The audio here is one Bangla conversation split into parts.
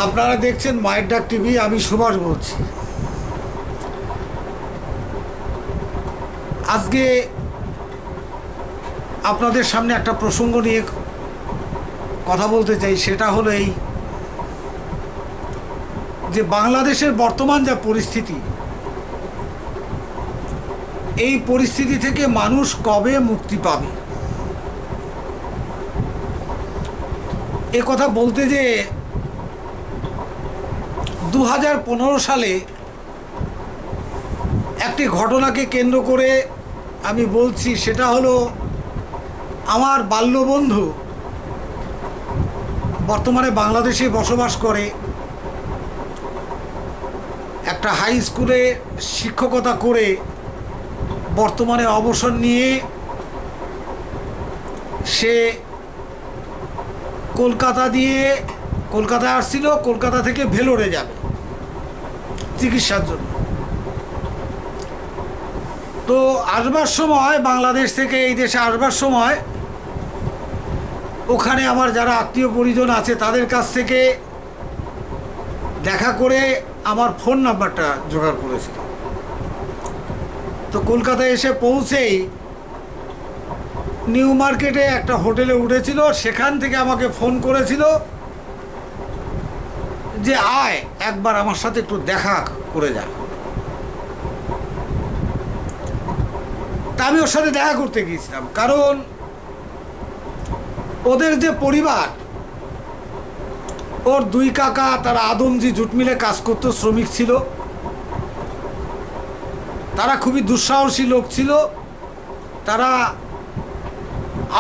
আপনারা দেখছেন মায়ের ডাক টিভি। আমি সুভাষ বলছি। আজকে আপনাদের সামনে একটা প্রসঙ্গ নিয়ে কথা বলতে চাই। সেটা হলো এই যে বাংলাদেশের বর্তমান যা পরিস্থিতি, এই পরিস্থিতি থেকে মানুষ কবে মুক্তি পাবে। এ কথা বলতে যে 2015 সালে একটি ঘটনাকে কেন্দ্র করে আমি বলছি। সেটা হলো আমার বাল্যবন্ধু বর্তমানে বাংলাদেশে বসবাস করে, একটা হাই স্কুলে শিক্ষকতা করে বর্তমানে অবসর নিয়ে সে কলকাতায় আসছিল। কলকাতা থেকে ভেলোরে যাবে চিকিৎসার জন্য। তো আসবার সময়, বাংলাদেশ থেকে এই দেশে আসবার সময়, ওখানে আমার যারা আত্মীয় পরিজন আছে তাদের কাছ থেকে দেখা করে আমার ফোন নাম্বারটা জোগাড় করেছিল। তো কলকাতায় এসে পৌঁছেই নিউ মার্কেটে একটা হোটেলে উঠেছিল। সেখান থেকে আমাকে ফোন করেছিল যে আয় একবার আমার সাথে একটু দেখা করে যা। তা আমি ওর সাথে দেখা করতে গিয়েছিলাম, কারণ ওদের যে পরিবার, ওর দুই কাকা তারা আদমজি জুট মিলে কাজ করতো, শ্রমিক ছিল। তারা খুবই দুঃসাহসী লোক ছিল। তারা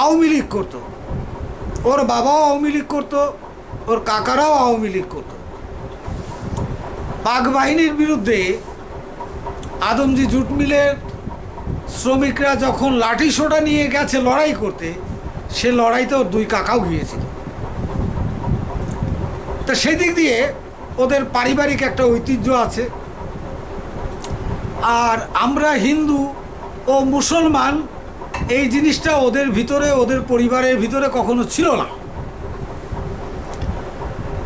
আওয়ামী লীগ করতো, ওর বাবাও আওয়ামী লীগ করতো, ওর কাকারাও আওয়ামী লীগ করতো। পাক বাহিনীর বিরুদ্ধে আদমজি জুট মিলের শ্রমিকরা যখন লাঠি সোটা নিয়ে গেছে লড়াই করতে, সে লড়াইতে ওর দুই কাকাও গিয়েছিল। তা সেদিক দিয়ে ওদের পারিবারিক একটা ঐতিহ্য আছে। আর আমরা হিন্দু ও মুসলমান, এই জিনিসটা ওদের ভিতরে, ওদের পরিবারের ভিতরে কখনো ছিল না।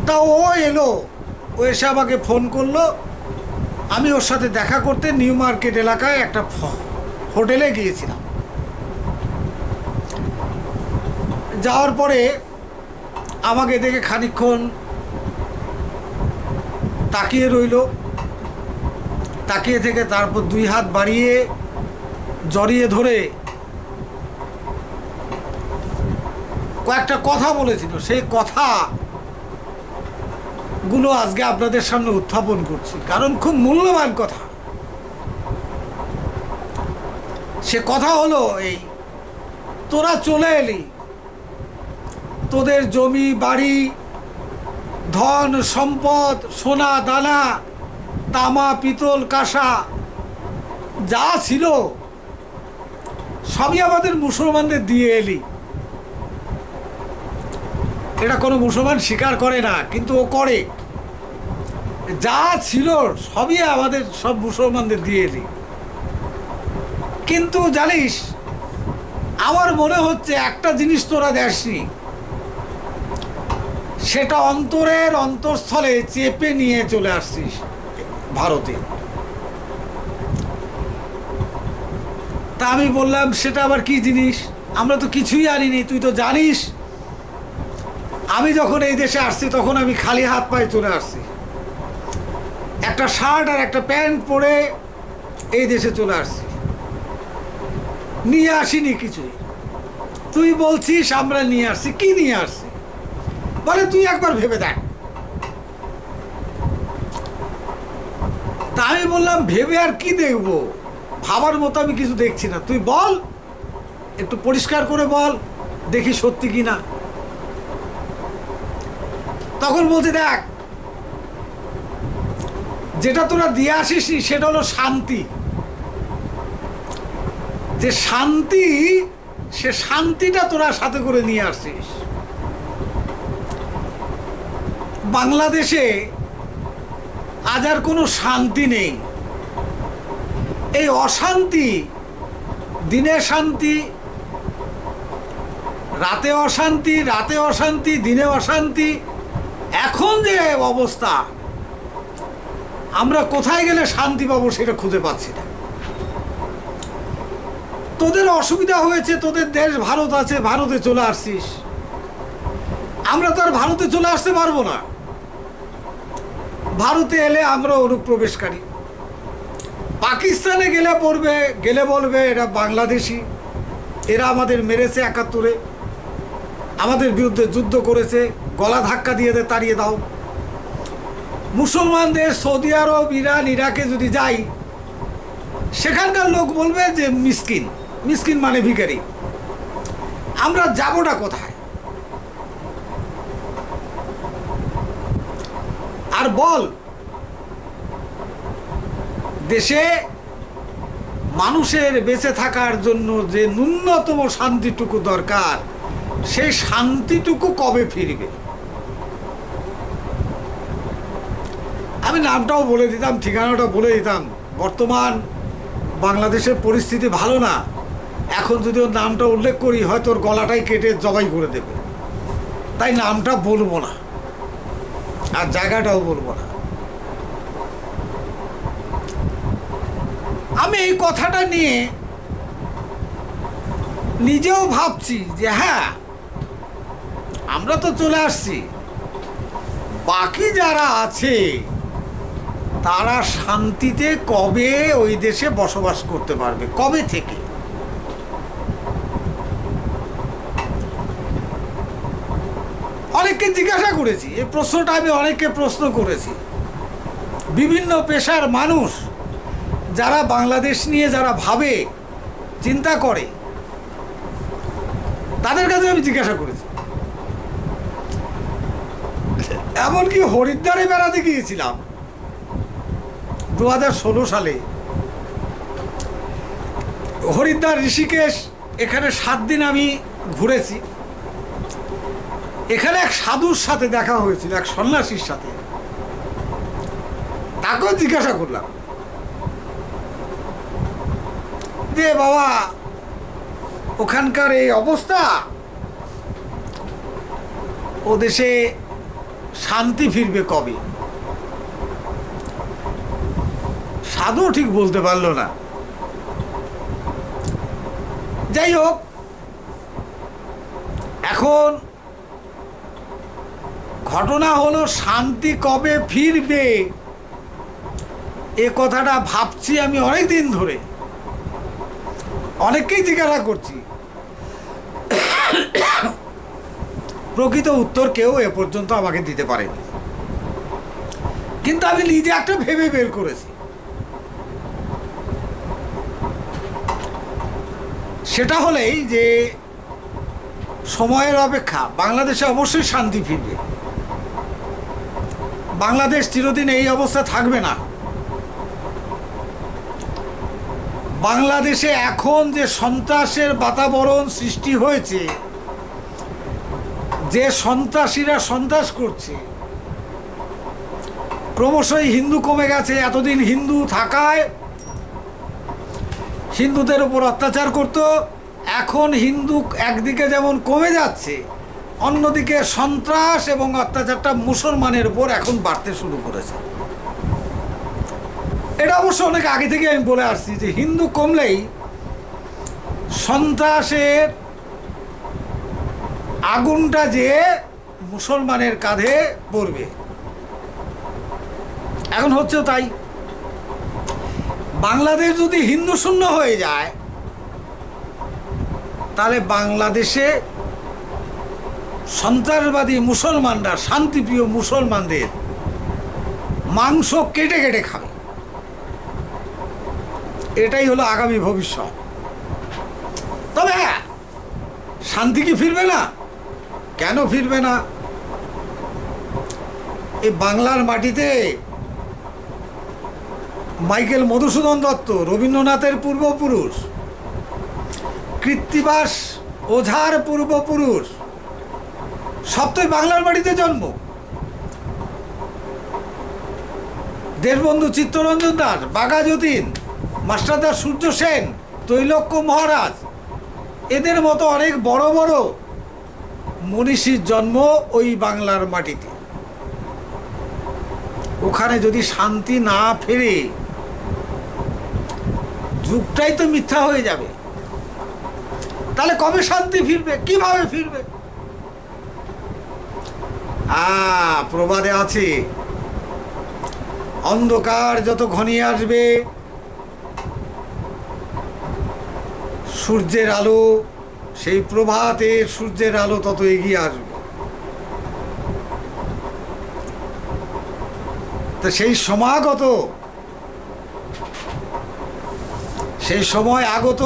তা ও এলো, ও এসে আমাকে ফোন করলো। আমি ওর সাথে দেখা করতে নিউ মার্কেট এলাকায় একটা হোটেলে গিয়েছিলাম। যাওয়ার পরে আমাকে দেখে খানিকক্ষণ তাকিয়ে রইল। তাকিয়ে থেকে তারপর দুই হাত বাড়িয়ে জড়িয়ে ধরে কয়েকটা কথা বলেছিল। সেই কথাগুলো আজকে আপনাদের সামনে উত্থাপন করছি, কারণ খুব মূল্যবান কথা। সে কথা হলো এই, তোরা চলে এলি, তোদের জমি বাড়ি, ধন সম্পদ, সোনা দানা, তামা পিতল কাঁসা যা ছিল সবই আমাদের মুসলমানদের দিয়ে এলি। এটা কোনো মুসলমান স্বীকার করে না, কিন্তু ও করে। যা ছিল সবই আমাদের, সব মুসলমানদের দিয়ে এলি। কিন্তু জানিস, আমার মনে হচ্ছে একটা জিনিস তোরা দেসনি, সেটা অন্তরের অন্তঃস্থলে চেপে নিয়ে চলে আসছিস ভারতে। তা আমি বললাম, সেটা আবার কি জিনিস? আমরা তো কিছুই আনিনি, তুই তো জানিস আমি যখন এই দেশে আসছি তখন আমি খালি হাত পায়ে চলে আসছি। একটা শার্ট আর একটা প্যান্ট পরে এই দেশে চলে আসছি, নিয়ে আসিনি কিছুই। তুই বলছিস আমরা নিয়ে আসছি, কি নিয়ে আসছি? বলে তুই একবার ভেবে দেখ। তা আমি বললাম, ভেবে আর কি দেখবো, ভাবার মতো আমি কিছু দেখছি না। তুই বল, একটু পরিষ্কার করে বল, দেখি সত্যি কি না। তখন বলছে, দেখ, যেটা তোরা দিয়ে আসিস সেটা হলো শান্তি। যে শান্তি, সে শান্তিটা তোরা সাথে করে নিয়ে আসছিস। বাংলাদেশে আজ আর কোনো শান্তি নেই। এই অশান্তি, দিনে শান্তি, রাতে অশান্তি, দিনে অশান্তি, এখন যে অবস্থা, আমরা কোথায় গেলে শান্তি পাবো সেটা খুঁজে পাচ্ছি না। তোদের অসুবিধা হয়েছে, তোদের দেশ ভারত আছে, ভারতে চলে আসছিস। আমরা তো আর ভারতে চলে আসতে পারবো না। ভারতে এলে আমরা অনুপ্রবেশকারী। পাকিস্তানে গেলে বলবে এরা বাংলাদেশি, এরা আমাদের মেরেছে 71-এ, আমাদের বিরুদ্ধে যুদ্ধ করেছে, গলা ধাক্কা দিয়ে তাড়িয়ে দাও। মুসলমানদের সৌদি আরব, ইরান, ইরাকে যদি যাই, সেখানকার লোক বলবে যে মিসকিন। মিসকিন মানে ভিখারি। আমরা যাবোটা কোথায়? আর বল, দেশে মানুষের বেঁচে থাকার জন্য যে ন্যূনতম শান্তিটুকু দরকার, সেই শান্তিটুকু কবে ফিরবে? আমি নামটাও বলে দিতাম, ঠিকানাটা বলে দিতাম। বর্তমান বাংলাদেশের পরিস্থিতি ভালো না। এখন যদি ওর নামটা উল্লেখ করি, হয়তো ওর গলাটাই কেটে জবাই করে দেবে। তাই নামটা বলবো না, আর জায়গাটাও বলবো না। আমি এই কথাটা নিয়ে নিজেও ভাবছি যে হ্যাঁ, আমরা তো চলে আসছি, বাকি যারা আছে তারা শান্তিতে কবে ওই দেশে বসবাস করতে পারবে, কবে থেকে? অনেককে জিজ্ঞাসা করেছি এই প্রশ্নটা, আমি অনেককে প্রশ্ন করেছি। বিভিন্ন পেশার মানুষ যারা বাংলাদেশ নিয়ে যারা ভাবে, চিন্তা করে, তাদের কাছে আমি জিজ্ঞাসা করেছি। এমনকি হরিদ্বারে বেড়াতে গিয়েছিলাম 2016 সালে। হরিদ্বার, ঋষিকেশ, এখানে 7 দিন আমি ঘুরেছি। এখানে এক সাধুর সাথে দেখা হয়েছিল, এক সন্ন্যাসীর সাথে। তাকেও জিজ্ঞাসা করলাম যে বাবা, ওখানকার এই অবস্থা, ও দেশে শান্তি ফিরবে কবে? সাধু ঠিক বলতে পারলো না। যাই হোক, এখন ঘটনা হলো শান্তি কবে ফিরবে, এ কথাটা ভাবছি আমি অনেক দিন ধরে, অনেককেই জিজ্ঞাসা করছি। প্রকৃত উত্তর কেউ এ পর্যন্ত আমাকে দিতে পারেনি। কিন্তু আমি নিজে একটা ভেবে বের করেছি। সেটা হলেই যে সময়ের অপেক্ষা, বাংলাদেশে অবশ্যই শান্তি ফিরবে। বাংলাদেশ চিরদিন এই অবস্থা থাকবে না। বাংলাদেশে এখন যে সন্ত্রাসের বাতাবরণ সৃষ্টি হয়েছে, যে সন্ত্রাসীরা সন্ত্রাস করছে, ক্রমশই হিন্দু কমে গেছে। এতদিন হিন্দু থাকায় হিন্দুদের উপর অত্যাচার করত, এখন হিন্দু একদিকে যেমন কমে যাচ্ছে, অন্যদিকে সন্ত্রাস এবং অত্যাচারটা মুসলমানের উপর এখন বাড়তে শুরু করেছে। এটা অবশ্য অনেক আগে থেকে আমি বলে আসছি যে হিন্দু কমলেই সন্ত্রাসের আগুনটা যে মুসলমানের কাঁধে পড়বে। এখন হচ্ছেও তাই। বাংলাদেশ যদি হিন্দু শূন্য হয়ে যায়, তাহলে বাংলাদেশে সন্ত্রাসবাদী মুসলমানরা, শান্তিপ্রিয় মুসলমানদের মাংস কেটে কেটে খাবে। এটাই হলো আগামী ভবিষ্যৎ। তবে হ্যাঁ, শান্তি কি ফিরবে না? কেন ফিরবে না? এই বাংলার মাটিতে মাইকেল মধুসূদন দত্ত, রবীন্দ্রনাথের পূর্বপুরুষ, কৃত্তিবাস ওঝার পূর্বপুরুষ, সব তো বাংলার মাটিতে জন্ম। দেশবন্ধু চিত্তরঞ্জন দাস, বাঘা যতীন, মাস্টারদা সূর্য সেন, তৈলক্য মহারাজ, এদের মতো অনেক বড় বড় মনীষীর জন্ম ওই বাংলার মাটিতে। ওখানে যদি শান্তি না ফেরে, যুগটাই তো মিথ্যা হয়ে যাবে। তাহলে কবে শান্তি ফিরবে? কিভাবে ফিরবে? প্রবাদে আছে, অন্ধকার যত ঘনিয়ে আসবে, সূর্যের আলো, সেই প্রভাতে সূর্যের আলো তত এগিয়ে আসবে। তো সেই সমাগত, সেই সময় আগত।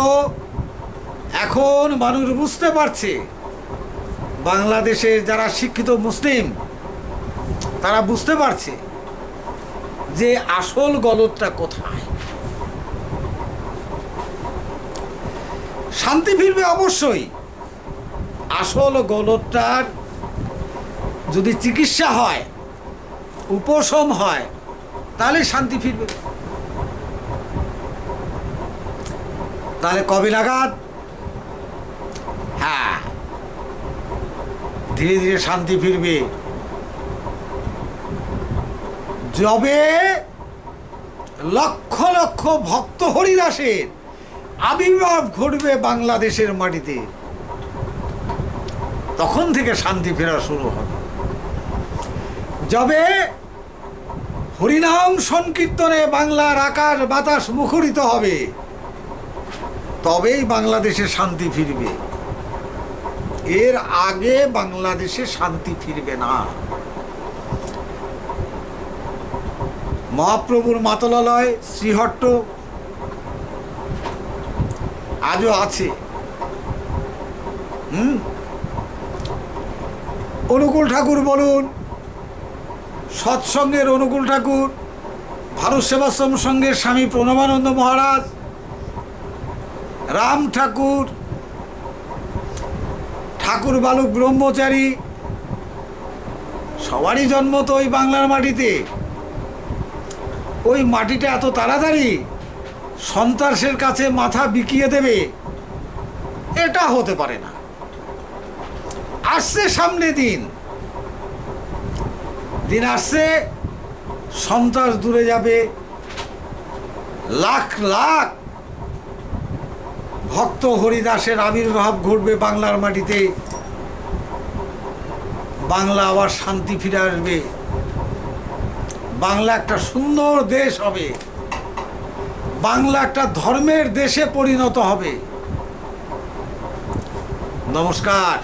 এখন মানুষ বুঝতে পারছে, বাংলাদেশের যারা শিক্ষিত মুসলিম তারা বুঝতে পারছে যে আসল গলদটা কোথায়। শান্তি ফিরবে অবশ্যই। আসল গলদটার যদি চিকিৎসা হয়, উপশম হয়, তাহলে শান্তি ফিরবে। তাহলে কবে নাগাদ? হ্যাঁ, ধীরে ধীরে শান্তি ফিরবে যবে লক্ষ লক্ষ ভক্ত হরিদাসের আবির্ভাব ঘটবে বাংলাদেশের মাটিতে, তখন থেকে শান্তি ফেরা শুরু হবে। যবে হরিনাম সংকীর্তনে বাংলার আকাশ বাতাস মুখরিত হবে, তবেই বাংলাদেশে শান্তি ফিরবে। এর আগে বাংলাদেশে শান্তি ফিরবে না। মহাপ্রভুর মাতলালয় শ্রীহট্ট আজও আছে। অনুকূল ঠাকুর বলুন, সৎসঙ্গের অনুকূল ঠাকুর, ভারত সেবাশ্রম সংঘের স্বামী প্রণবানন্দ মহারাজ, রাম ঠাকুর, ঠাকুর বালক ব্রহ্মচারী, সবারই জন্ম তো ওই বাংলার মাটিতে। ওই মাটিটা এত তাড়াতাড়ি সন্ত্রাসের কাছে মাথা বিকিয়ে দেবে, এটা হতে পারে না। আসছে সামনে দিন, দিন আসছে, সন্ত্রাস দূরে যাবে, লাখ লাখ ভক্ত হরিদাসের আবির্ভাব ঘটবে বাংলার মাটিতে। বাংলা আবার শান্তি ফিরে আসবে, বাংলা একটা সুন্দর দেশ হবে, বাংলা একটা ধর্মের দেশে পরিণত হবে। নমস্কার।